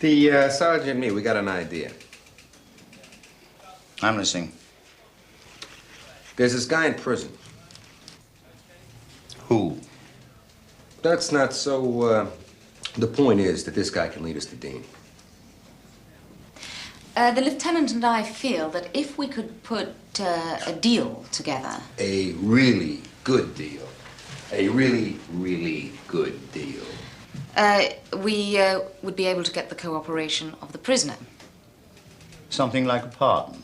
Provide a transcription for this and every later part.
The sergeant and me, we got an idea. I'm listening. There's this guy in prison. Who? That's not so, the point is that this guy can lead us to Dean. The lieutenant and I feel that if we could put a deal together... A really good deal. A really, really good deal. We would be able to get the cooperation of the prisoner. Something like a pardon.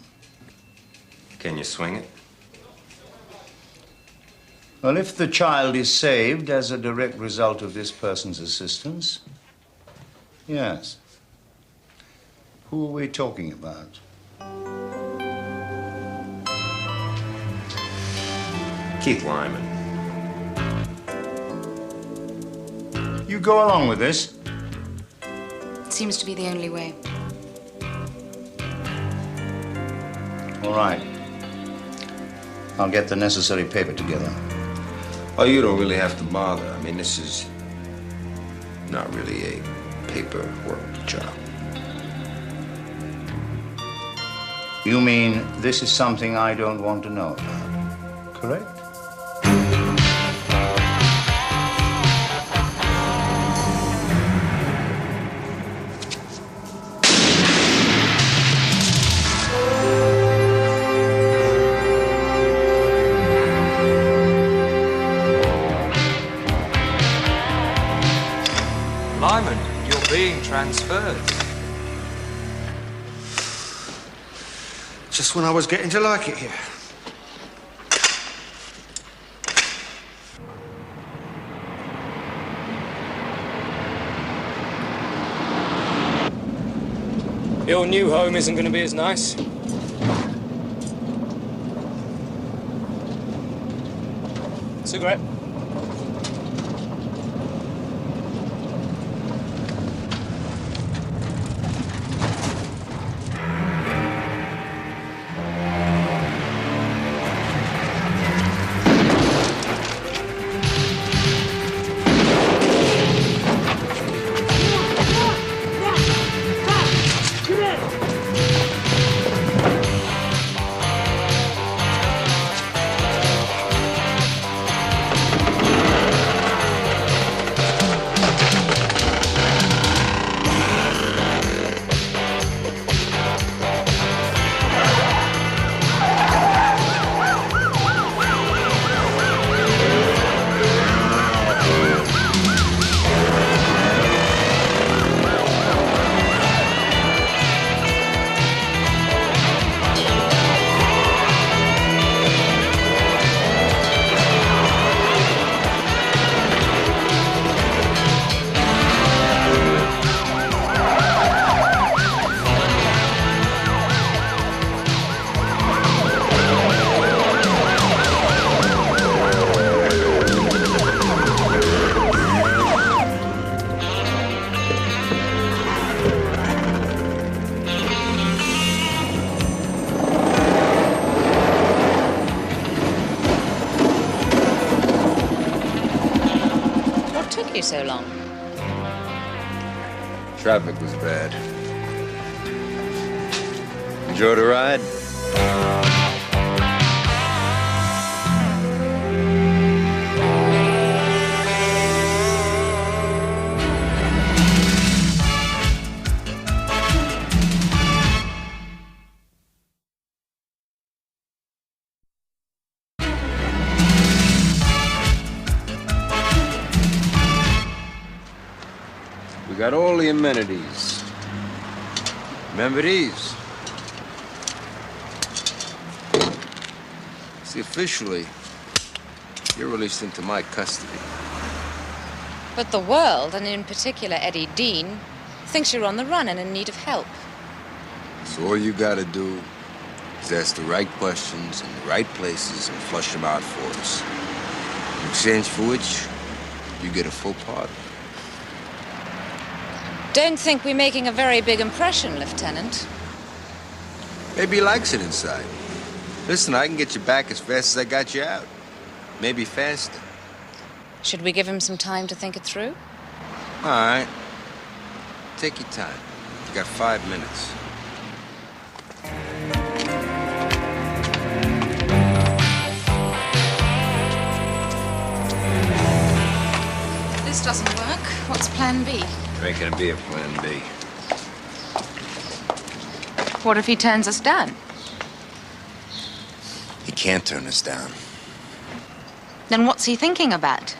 Can you swing it? Well, if the child is saved as a direct result of this person's assistance, yes. Who are we talking about? Keith Lyman. You go along with this? It seems to be the only way. All right. I'll get the necessary paper together. Oh, you don't really have to bother. I mean, this is not really a paperwork job. You mean this is something I don't want to know about, correct? Lyman, you're being transferred. Just when I was getting to like it here. Your new home isn't going to be as nice. Cigarette? So long. Traffic was bad. Enjoy the ride? We got all the amenities. Remember these? See, officially, you're released into my custody. But the world, and in particular Eddie Dean, thinks you're on the run and in need of help. So all you gotta do is ask the right questions in the right places and flush them out for us. In exchange for which, you get a full pardon. Don't think we're making a very big impression, Lieutenant. Maybe he likes it inside. Listen, I can get you back as fast as I got you out. Maybe faster. Should we give him some time to think it through? All right. Take your time. You got 5 minutes. If this doesn't work, what's plan B? There ain't gonna be a plan B. What if he turns us down? He can't turn us down. Then what's he thinking about?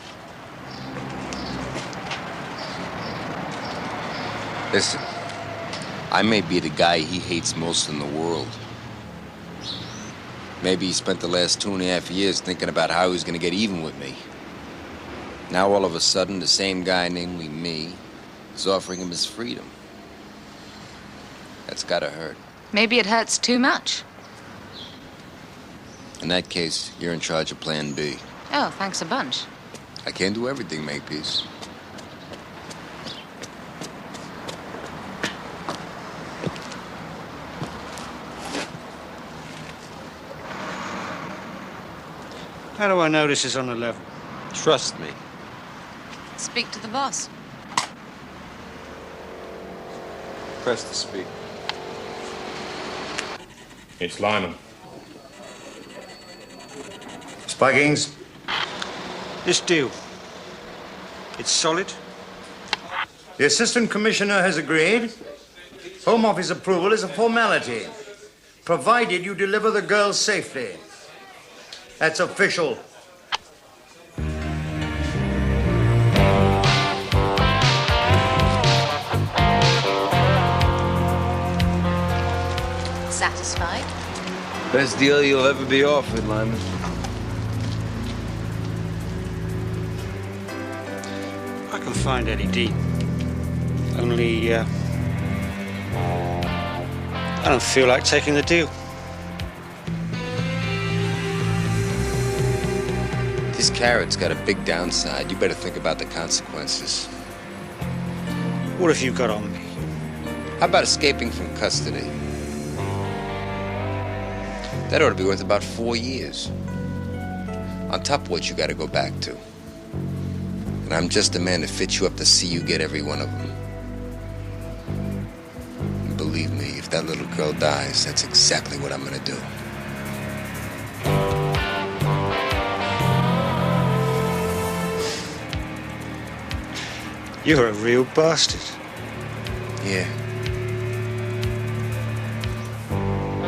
Listen, I may be the guy he hates most in the world. Maybe he spent the last 2.5 years thinking about how he was gonna get even with me. Now all of a sudden, the same guy, namely me, is offering him his freedom. That's gotta hurt. Maybe it hurts too much. In that case, you're in charge of plan B. Oh, thanks a bunch. I can't do everything, Makepeace. How do I know this is on the level? Trust me. Speak to the boss. Press the speak. It's Lyman. Spuggings? This deal, it's solid? The Assistant Commissioner has agreed. Home Office approval is a formality, provided you deliver the girl safely. That's official. Satisfied? Best deal you'll ever be offered, Lyman. I can find Eddie Dean. Only, I don't feel like taking the deal. This carrot's got a big downside. You better think about the consequences. What have you got on me? How about escaping from custody? That ought to be worth about 4 years. On top of what you gotta go back to. And I'm just the man to fit you up to see you get every one of them. And believe me, if that little girl dies, that's exactly what I'm gonna do. You're a real bastard. Yeah.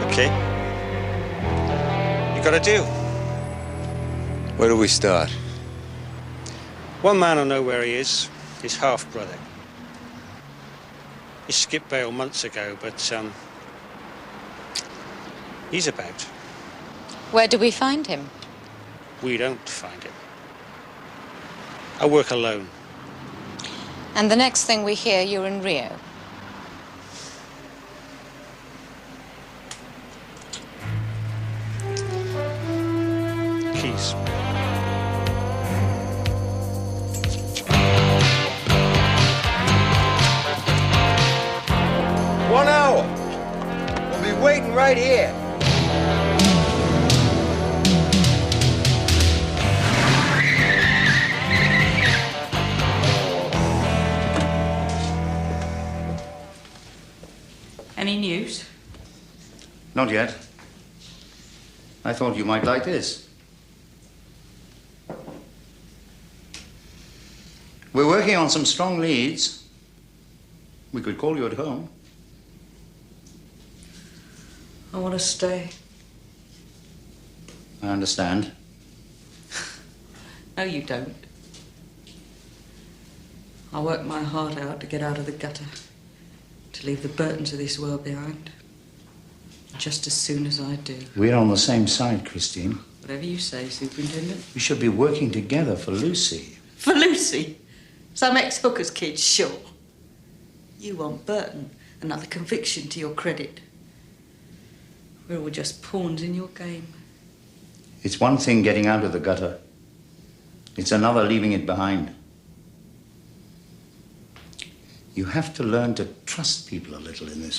Okay. You got a deal. Where do we start? One man I know where he is, his half-brother. He skipped bail months ago, but, he's about. Where do we find him? We don't find him. I work alone. And the next thing we hear, you're in Rio. Keys. One hour. We'll be waiting right here. Any news? Not yet. I thought you might like this. We're working on some strong leads. We could call you at home. I want to stay. I understand. No, you don't. I worked my heart out to get out of the gutter, to leave the burdens of this world behind. Just as soon as I do. We're on the same side, Christine. Whatever you say, Superintendent. We should be working together for Lucy. For Lucy? Some ex-hooker's kid, sure. You want Burton, another conviction to your credit. We're all just pawns in your game. It's one thing getting out of the gutter. It's another leaving it behind. You have to learn to trust people a little in this